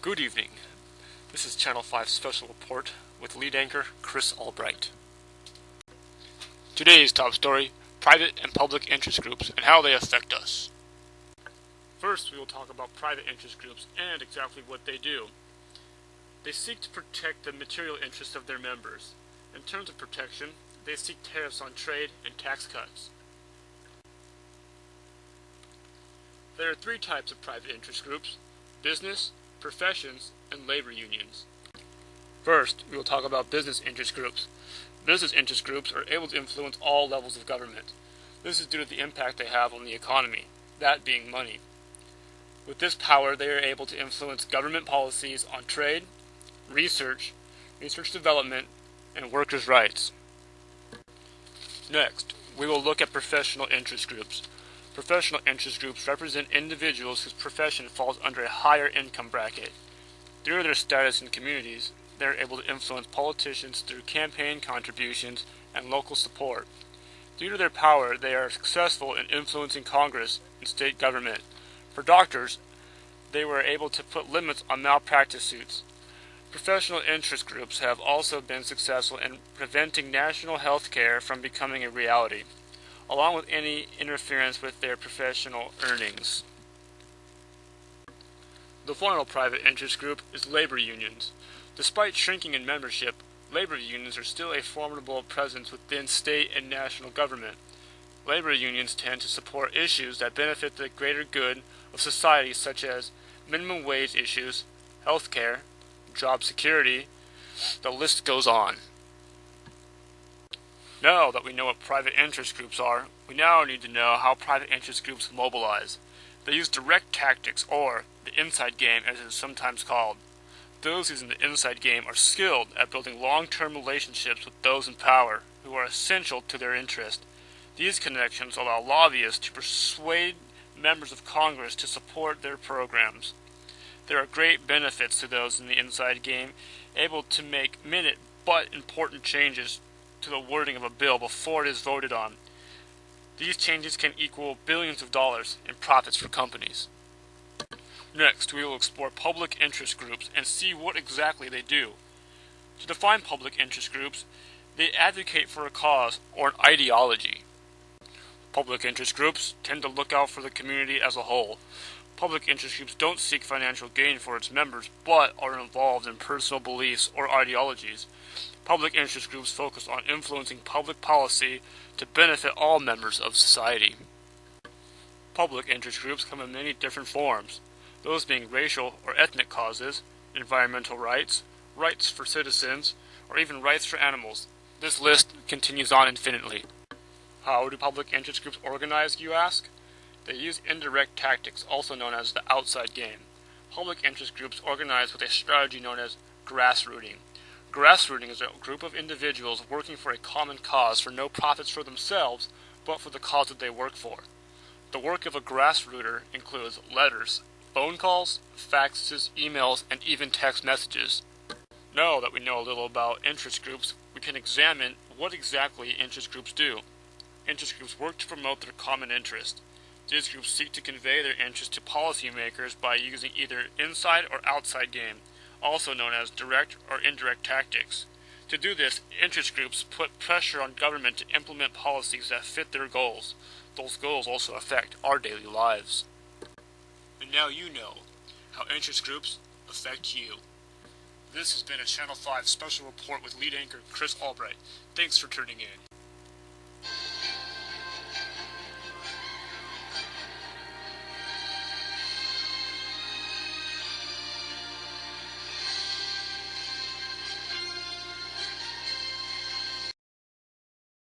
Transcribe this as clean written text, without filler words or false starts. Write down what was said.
Good evening. This is Channel 5 Special Report with lead anchor Chris Allbright. Today's top story, private and public interest groups and how they affect us. First, we will talk about private interest groups and exactly what they do. They seek to protect the material interests of their members. In terms of protection, they seek tariffs on trade and tax cuts. There are three types of private interest groups: business, professions, and labor unions. First, we will talk about business interest groups. Business interest groups are able to influence all levels of government. This is due to the impact they have on the economy, that being money. With this power, they are able to influence government policies on trade, research development, and workers' rights. Next, we will look at professional interest groups. Professional interest groups represent individuals whose profession falls under a higher income bracket. Due to their status in communities, they are able to influence politicians through campaign contributions and local support. Due to their power, they are successful in influencing Congress and state government. For doctors, they were able to put limits on malpractice suits. Professional interest groups have also been successful in preventing national health care from becoming a reality, along with any interference with their professional earnings. The final private interest group is labor unions. Despite shrinking in membership, labor unions are still a formidable presence within state and national government. Labor unions tend to support issues that benefit the greater good of society, such as minimum wage issues, health care, job security. The list goes on. Now that we know what private interest groups are, we now need to know how private interest groups mobilize. They use direct tactics, or the inside game as it is sometimes called. Those using the inside game are skilled at building long-term relationships with those in power, who are essential to their interest. These connections allow lobbyists to persuade members of Congress to support their programs. There are great benefits to those in the inside game, able to make minute but important changes to the wording of a bill before it is voted on. These changes can equal billions of dollars in profits for companies. Next, we will explore public interest groups and see what exactly they do. To define public interest groups, they advocate for a cause or an ideology. Public interest groups tend to look out for the community as a whole. Public interest groups don't seek financial gain for its members, but are involved in personal beliefs or ideologies. Public interest groups focus on influencing public policy to benefit all members of society. Public interest groups come in many different forms, those being racial or ethnic causes, environmental rights, rights for citizens, or even rights for animals. This list continues on infinitely. How do public interest groups organize, you ask? They use indirect tactics, also known as the outside game. Public interest groups organize with a strategy known as grassrooting. Grassrooting is a group of individuals working for a common cause for no profits for themselves, but for the cause that they work for. The work of a grassrooter includes letters, phone calls, faxes, emails, and even text messages. Now that we know a little about interest groups, we can examine what exactly interest groups do. Interest groups work to promote their common interest. These groups seek to convey their interest to policymakers by using either inside or outside game, also known as direct or indirect tactics. To do this, interest groups put pressure on government to implement policies that fit their goals. Those goals also affect our daily lives. And now you know how interest groups affect you. This has been a Channel 5 special report with lead anchor Chris Allbright. Thanks for tuning in.